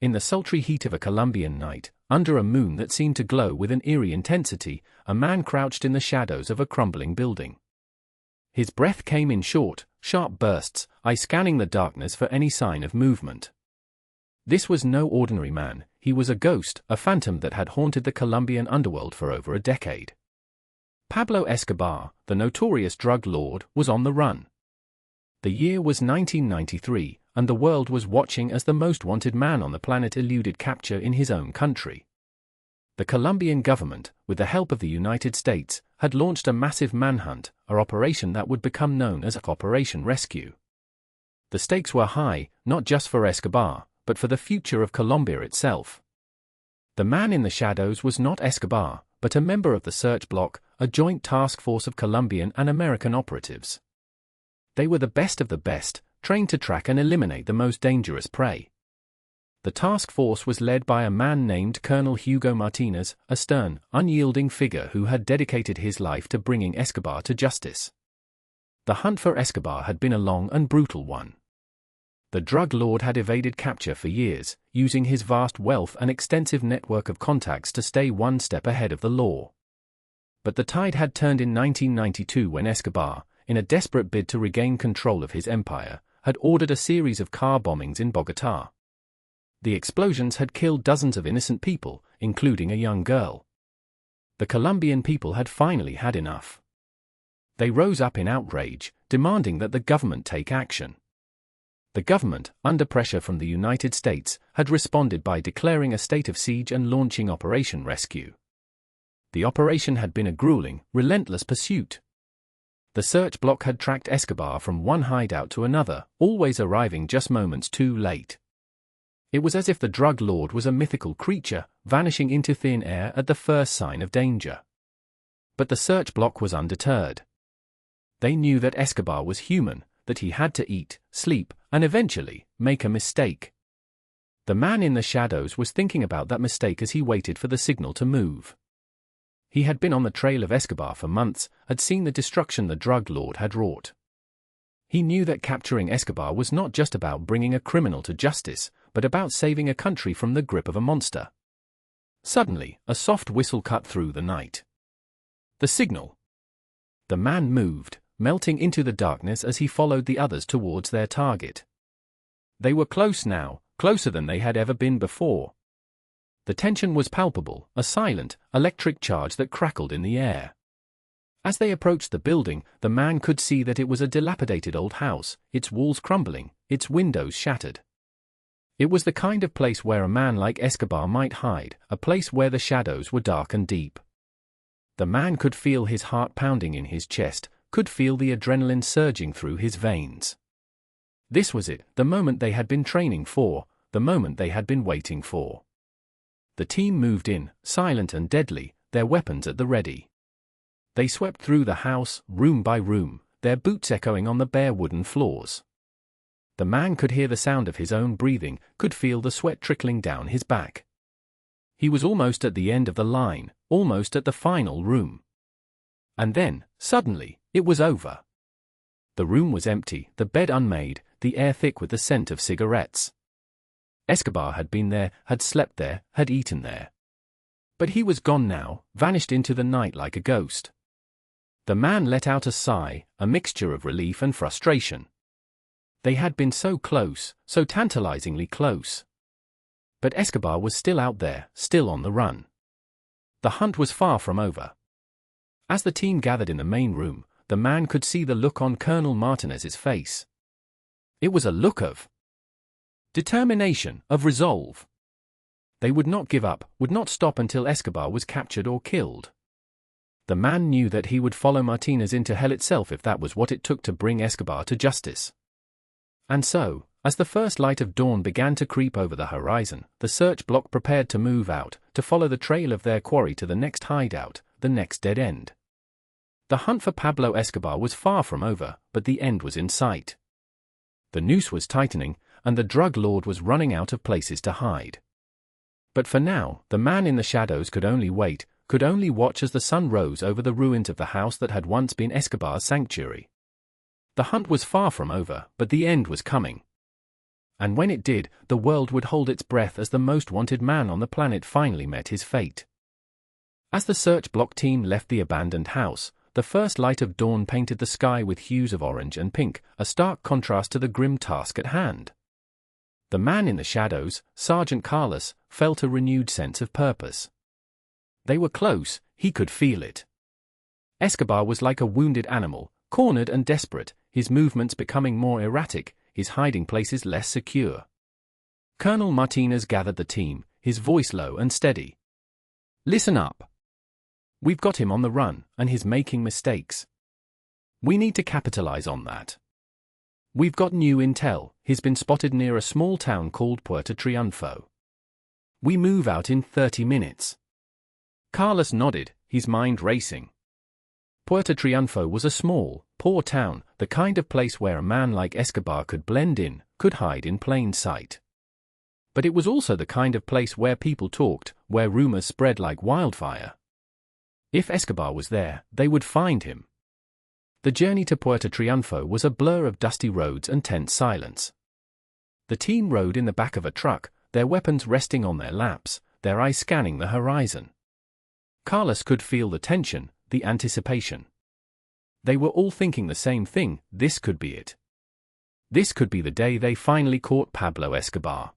In the sultry heat of a Colombian night, under a moon that seemed to glow with an eerie intensity, a man crouched in the shadows of a crumbling building. His breath came in short, sharp bursts, eyes scanning the darkness for any sign of movement. This was no ordinary man, he was a ghost, a phantom that had haunted the Colombian underworld for over a decade. Pablo Escobar, the notorious drug lord, was on the run. The year was 1993, and the world was watching as the most wanted man on the planet eluded capture in his own country. The Colombian government, with the help of the United States, had launched a massive manhunt, an operation that would become known as Operation Rescue. The stakes were high, not just for Escobar, but for the future of Colombia itself. The man in the shadows was not Escobar, but a member of the search bloc, a joint task force of Colombian and American operatives. They were the best of the best, trained to track and eliminate the most dangerous prey. The task force was led by a man named Colonel Hugo Martinez, a stern, unyielding figure who had dedicated his life to bringing Escobar to justice. The hunt for Escobar had been a long and brutal one. The drug lord had evaded capture for years, using his vast wealth and extensive network of contacts to stay one step ahead of the law. But the tide had turned in 1992 when Escobar, in a desperate bid to regain control of his empire, had ordered a series of car bombings in Bogotá. The explosions had killed dozens of innocent people, including a young girl. The Colombian people had finally had enough. They rose up in outrage, demanding that the government take action. The government, under pressure from the United States, had responded by declaring a state of siege and launching Operation Rescue. The operation had been a grueling, relentless pursuit. The search bloc had tracked Escobar from one hideout to another, always arriving just moments too late. It was as if the drug lord was a mythical creature, vanishing into thin air at the first sign of danger. But the search bloc was undeterred. They knew that Escobar was human, that he had to eat, sleep, and eventually, make a mistake. The man in the shadows was thinking about that mistake as he waited for the signal to move. He had been on the trail of Escobar for months, had seen the destruction the drug lord had wrought. He knew that capturing Escobar was not just about bringing a criminal to justice, but about saving a country from the grip of a monster. Suddenly, a soft whistle cut through the night. The signal. The man moved, melting into the darkness as he followed the others towards their target. They were close now, closer than they had ever been before. The tension was palpable, a silent, electric charge that crackled in the air. As they approached the building, the man could see that it was a dilapidated old house, its walls crumbling, its windows shattered. It was the kind of place where a man like Escobar might hide, a place where the shadows were dark and deep. The man could feel his heart pounding in his chest, could feel the adrenaline surging through his veins. This was it, the moment they had been training for, the moment they had been waiting for. The team moved in, silent and deadly, their weapons at the ready. They swept through the house, room by room, their boots echoing on the bare wooden floors. The man could hear the sound of his own breathing, could feel the sweat trickling down his back. He was almost at the end of the line, almost at the final room. And then, suddenly, it was over. The room was empty, the bed unmade, the air thick with the scent of cigarettes. Escobar had been there, had slept there, had eaten there. But he was gone now, vanished into the night like a ghost. The man let out a sigh, a mixture of relief and frustration. They had been so close, so tantalizingly close. But Escobar was still out there, still on the run. The hunt was far from over. As the team gathered in the main room, the man could see the look on Colonel Martinez's face. It was a look of determination, of resolve. They would not give up, would not stop until Escobar was captured or killed. The man knew that he would follow Martinez into hell itself if that was what it took to bring Escobar to justice. And so, as the first light of dawn began to creep over the horizon, the search bloc prepared to move out, to follow the trail of their quarry to the next hideout, the next dead end. The hunt for Pablo Escobar was far from over, but the end was in sight. The noose was tightening, and the drug lord was running out of places to hide. But for now, the man in the shadows could only wait, could only watch as the sun rose over the ruins of the house that had once been Escobar's sanctuary. The hunt was far from over, but the end was coming. And when it did, the world would hold its breath as the most wanted man on the planet finally met his fate. As the search block team left the abandoned house, the first light of dawn painted the sky with hues of orange and pink, a stark contrast to the grim task at hand. The man in the shadows, Sergeant Carlos, felt a renewed sense of purpose. They were close, he could feel it. Escobar was like a wounded animal, cornered and desperate, his movements becoming more erratic, his hiding places less secure. Colonel Martinez gathered the team, his voice low and steady. "Listen up. We've got him on the run, and he's making mistakes. We need to capitalize on that. We've got new intel, he's been spotted near a small town called Puerto Triunfo. We move out in 30 minutes. Carlos nodded, his mind racing. Puerto Triunfo was a small, poor town, the kind of place where a man like Escobar could blend in, could hide in plain sight. But it was also the kind of place where people talked, where rumors spread like wildfire. If Escobar was there, they would find him. The journey to Puerto Triunfo was a blur of dusty roads and tense silence. The team rode in the back of a truck, their weapons resting on their laps, their eyes scanning the horizon. Carlos could feel the tension, the anticipation. They were all thinking the same thing, this could be it. This could be the day they finally caught Pablo Escobar.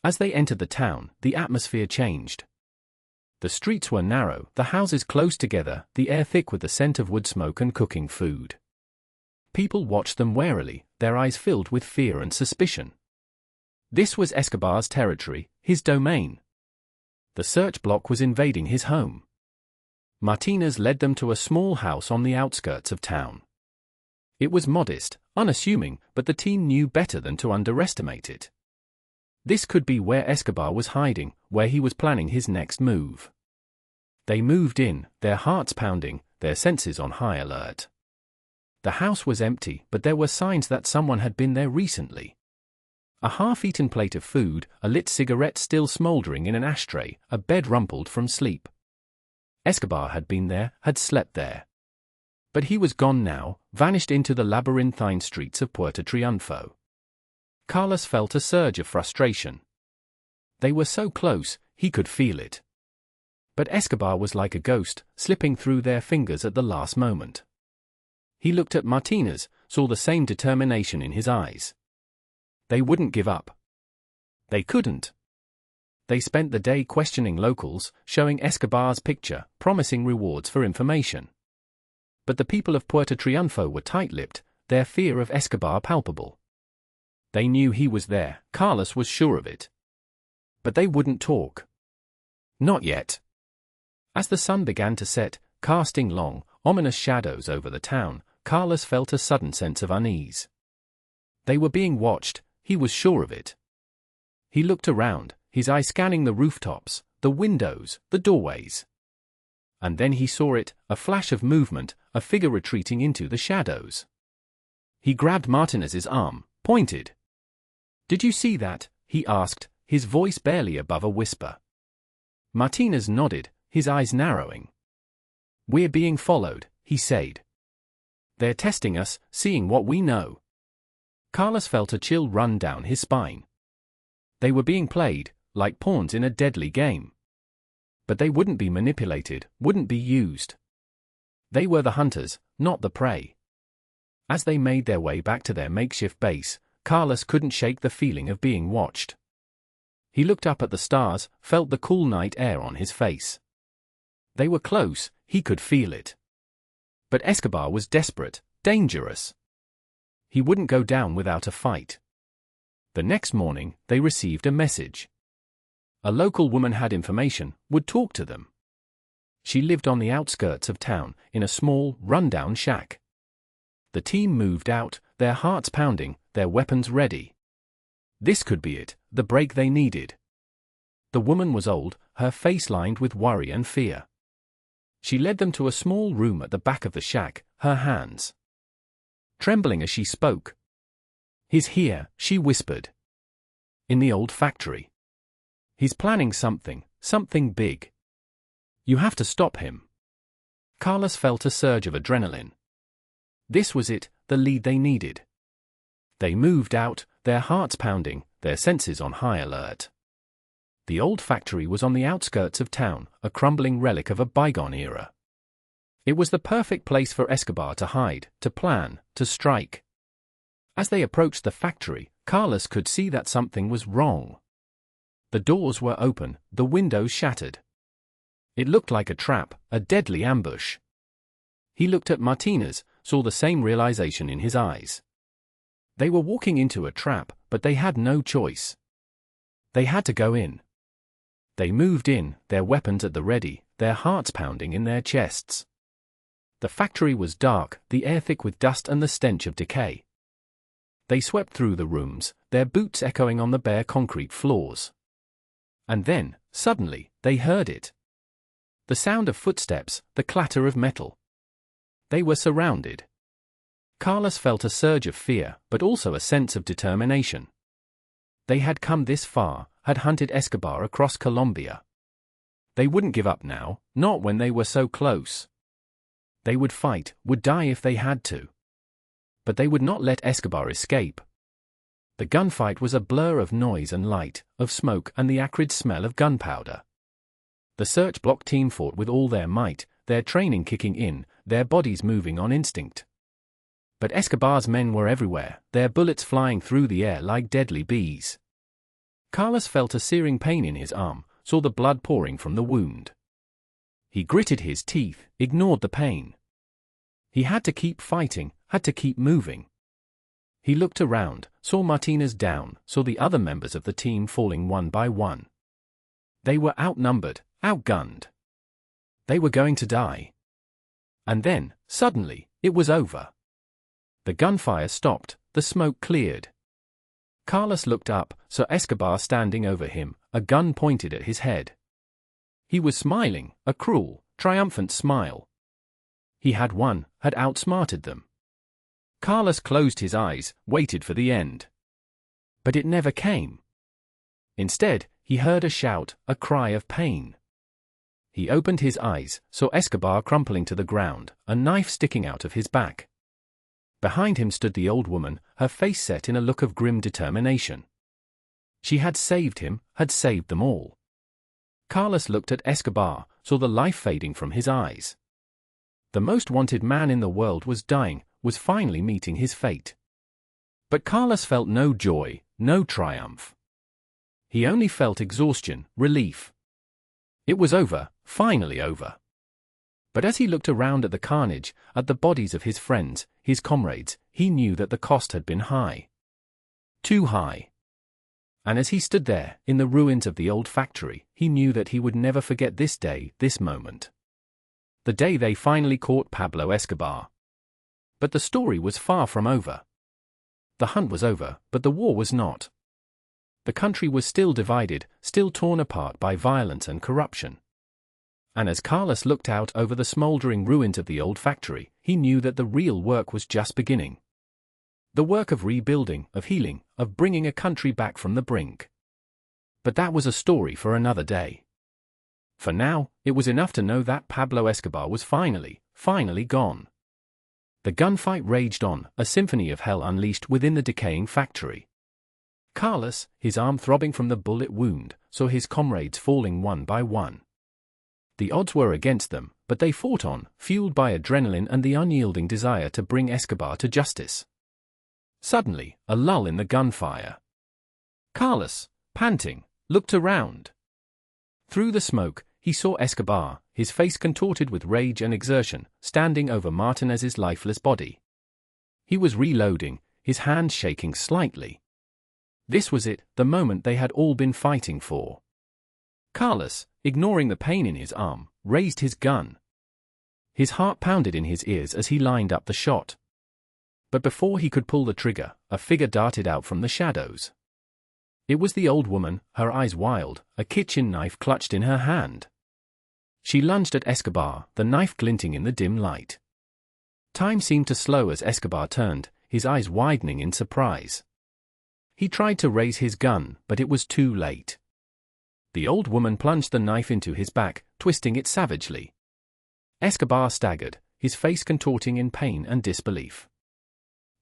As they entered the town, the atmosphere changed. The streets were narrow, the houses close together, the air thick with the scent of wood smoke and cooking food. People watched them warily, their eyes filled with fear and suspicion. This was Escobar's territory, his domain. The search block was invading his home. Martinez led them to a small house on the outskirts of town. It was modest, unassuming, but the team knew better than to underestimate it. This could be where Escobar was hiding, where he was planning his next move. They moved in, their hearts pounding, their senses on high alert. The house was empty, but there were signs that someone had been there recently. A half-eaten plate of food, a lit cigarette still smoldering in an ashtray, a bed rumpled from sleep. Escobar had been there, had slept there. But he was gone now, vanished into the labyrinthine streets of Puerto Triunfo. Carlos felt a surge of frustration. They were so close, he could feel it. But Escobar was like a ghost, slipping through their fingers at the last moment. He looked at Martinez, saw the same determination in his eyes. They wouldn't give up. They couldn't. They spent the day questioning locals, showing Escobar's picture, promising rewards for information. But the people of Puerto Triunfo were tight-lipped, their fear of Escobar palpable. They knew he was there, Carlos was sure of it. But they wouldn't talk. Not yet. As the sun began to set, casting long, ominous shadows over the town, Carlos felt a sudden sense of unease. They were being watched, he was sure of it. He looked around, his eye scanning the rooftops, the windows, the doorways. And then he saw it, a flash of movement, a figure retreating into the shadows. He grabbed Martinez's arm, pointed. "Did you see that?" he asked, his voice barely above a whisper. Martinez nodded, his eyes narrowing. "We're being followed," he said. "They're testing us, seeing what we know." Carlos felt a chill run down his spine. They were being played, like pawns in a deadly game. But they wouldn't be manipulated, wouldn't be used. They were the hunters, not the prey. As they made their way back to their makeshift base, Carlos couldn't shake the feeling of being watched. He looked up at the stars, felt the cool night air on his face. They were close, he could feel it. But Escobar was desperate, dangerous. He wouldn't go down without a fight. The next morning, they received a message. A local woman had information, would talk to them. She lived on the outskirts of town, in a small, run-down shack. The team moved out, their hearts pounding, their weapons ready. This could be it, the break they needed. The woman was old, her face lined with worry and fear. She led them to a small room at the back of the shack, her hands trembling as she spoke. "He's here," she whispered. "In the old factory. He's planning something, something big. You have to stop him." Carlos felt a surge of adrenaline. This was it, the lead they needed. They moved out, their hearts pounding, their senses on high alert. The old factory was on the outskirts of town, a crumbling relic of a bygone era. It was the perfect place for Escobar to hide, to plan, to strike. As they approached the factory, Carlos could see that something was wrong. The doors were open, the windows shattered. It looked like a trap, a deadly ambush. He looked at Martinez, saw the same realization in his eyes. They were walking into a trap, but they had no choice. They had to go in. They moved in, their weapons at the ready, their hearts pounding in their chests. The factory was dark, the air thick with dust and the stench of decay. They swept through the rooms, their boots echoing on the bare concrete floors. And then, suddenly, they heard it. The sound of footsteps, the clatter of metal. They were surrounded. Carlos felt a surge of fear, but also a sense of determination. They had come this far, had hunted Escobar across Colombia. They wouldn't give up now, not when they were so close. They would fight, would die if they had to. But they would not let Escobar escape. The gunfight was a blur of noise and light, of smoke and the acrid smell of gunpowder. The search block team fought with all their might, their training kicking in, their bodies moving on instinct. But Escobar's men were everywhere, their bullets flying through the air like deadly bees. Carlos felt a searing pain in his arm, saw the blood pouring from the wound. He gritted his teeth, ignored the pain. He had to keep fighting, had to keep moving. He looked around, saw Martinez down, saw the other members of the team falling one by one. They were outnumbered, outgunned. They were going to die. And then, suddenly, it was over. The gunfire stopped, the smoke cleared. Carlos looked up, saw Escobar standing over him, a gun pointed at his head. He was smiling, a cruel, triumphant smile. He had won, had outsmarted them. Carlos closed his eyes, waited for the end. But it never came. Instead, he heard a shout, a cry of pain. He opened his eyes, saw Escobar crumpling to the ground, a knife sticking out of his back. Behind him stood the old woman, her face set in a look of grim determination. She had saved him, had saved them all. Carlos looked at Escobar, saw the life fading from his eyes. The most wanted man in the world was dying, was finally meeting his fate. But Carlos felt no joy, no triumph. He only felt exhaustion, relief. It was over, finally over. But as he looked around at the carnage, at the bodies of his friends, his comrades, he knew that the cost had been high. Too high. And as he stood there, in the ruins of the old factory, he knew that he would never forget this day, this moment. The day they finally caught Pablo Escobar. But the story was far from over. The hunt was over, but the war was not. The country was still divided, still torn apart by violence and corruption. And as Carlos looked out over the smoldering ruins of the old factory, he knew that the real work was just beginning. The work of rebuilding, of healing, of bringing a country back from the brink. But that was a story for another day. For now, it was enough to know that Pablo Escobar was finally gone. The gunfight raged on, a symphony of hell unleashed within the decaying factory. Carlos, his arm throbbing from the bullet wound, saw his comrades falling one by one. The odds were against them, but they fought on, fueled by adrenaline and the unyielding desire to bring Escobar to justice. Suddenly, a lull in the gunfire. Carlos, panting, looked around. Through the smoke, he saw Escobar, his face contorted with rage and exertion, standing over Martinez's lifeless body. He was reloading, his hands shaking slightly. This was it, the moment they had all been fighting for. Carlos, ignoring the pain in his arm, raised his gun. His heart pounded in his ears as he lined up the shot. But before he could pull the trigger, a figure darted out from the shadows. It was the old woman, her eyes wild, a kitchen knife clutched in her hand. She lunged at Escobar, the knife glinting in the dim light. Time seemed to slow as Escobar turned, his eyes widening in surprise. He tried to raise his gun, but it was too late. The old woman plunged the knife into his back, twisting it savagely. Escobar staggered, his face contorting in pain and disbelief.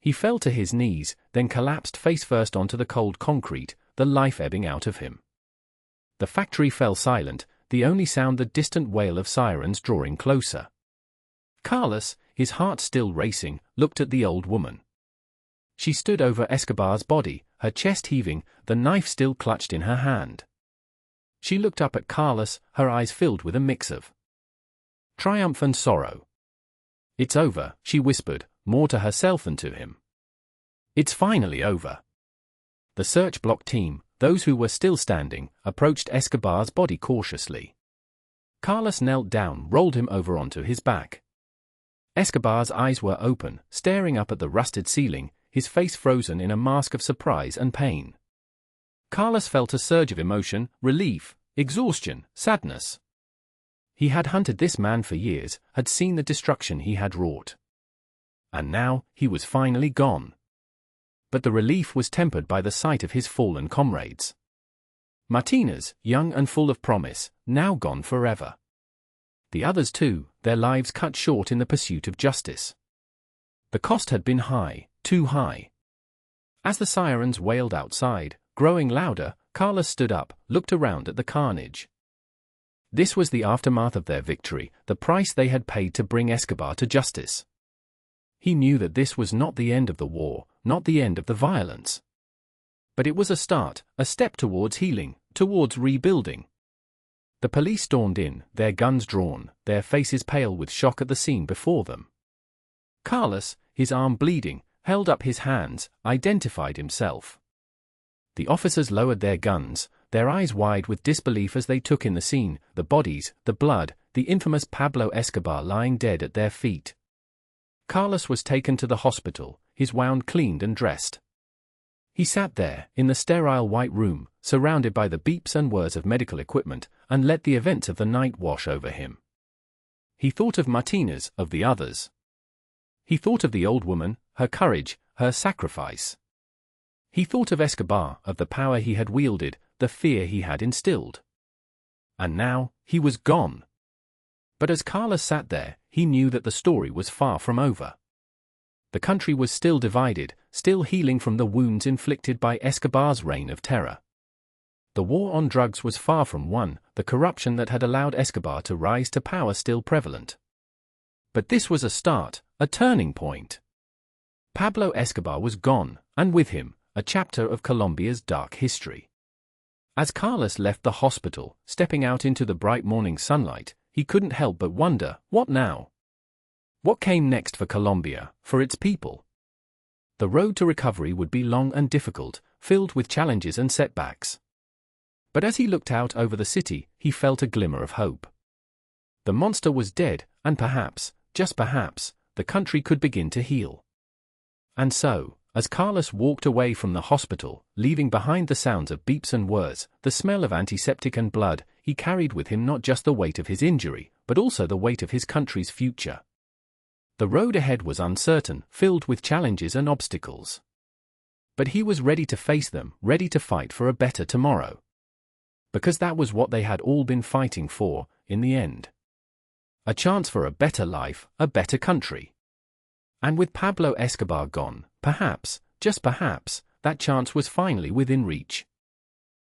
He fell to his knees, then collapsed face first onto the cold concrete, the life ebbing out of him. The factory fell silent, the only sound the distant wail of sirens drawing closer. Carlos, his heart still racing, looked at the old woman. She stood over Escobar's body, her chest heaving, the knife still clutched in her hand. She looked up at Carlos, her eyes filled with a mix of triumph and sorrow. "It's over," she whispered, more to herself than to him. "It's finally over." The search block team, those who were still standing, approached Escobar's body cautiously. Carlos knelt down, rolled him over onto his back. Escobar's eyes were open, staring up at the rusted ceiling, his face frozen in a mask of surprise and pain. Carlos felt a surge of emotion, relief, exhaustion, sadness. He had hunted this man for years, had seen the destruction he had wrought. And now, he was finally gone. But the relief was tempered by the sight of his fallen comrades. Martinez, young and full of promise, now gone forever. The others too, their lives cut short in the pursuit of justice. The cost had been high, too high. As the sirens wailed outside, growing louder, Carlos stood up, looked around at the carnage. This was the aftermath of their victory, the price they had paid to bring Escobar to justice. He knew that this was not the end of the war, not the end of the violence. But it was a start, a step towards healing, towards rebuilding. The police stormed in, their guns drawn, their faces pale with shock at the scene before them. Carlos, his arm bleeding, held up his hands, identified himself. The officers lowered their guns, their eyes wide with disbelief as they took in the scene, the bodies, the blood, the infamous Pablo Escobar lying dead at their feet. Carlos was taken to the hospital, his wound cleaned and dressed. He sat there, in the sterile white room, surrounded by the beeps and whirs of medical equipment, and let the events of the night wash over him. He thought of Martinez, of the others. He thought of the old woman, her courage, her sacrifice. He thought of Escobar, of the power he had wielded, the fear he had instilled. And now, he was gone. But as Carlos sat there, he knew that the story was far from over. The country was still divided, still healing from the wounds inflicted by Escobar's reign of terror. The war on drugs was far from won, the corruption that had allowed Escobar to rise to power still prevalent. But this was a start, a turning point. Pablo Escobar was gone, and with him, a chapter of Colombia's dark history. As Carlos left the hospital, stepping out into the bright morning sunlight, he couldn't help but wonder, what now? What came next for Colombia, for its people? The road to recovery would be long and difficult, filled with challenges and setbacks. But as he looked out over the city, he felt a glimmer of hope. The monster was dead, and perhaps, just perhaps, the country could begin to heal. And so, as Carlos walked away from the hospital, leaving behind the sounds of beeps and whirs, the smell of antiseptic and blood, he carried with him not just the weight of his injury, but also the weight of his country's future. The road ahead was uncertain, filled with challenges and obstacles. But he was ready to face them, ready to fight for a better tomorrow. Because that was what they had all been fighting for, in the end. A chance for a better life, a better country. And with Pablo Escobar gone, perhaps, just perhaps, that chance was finally within reach.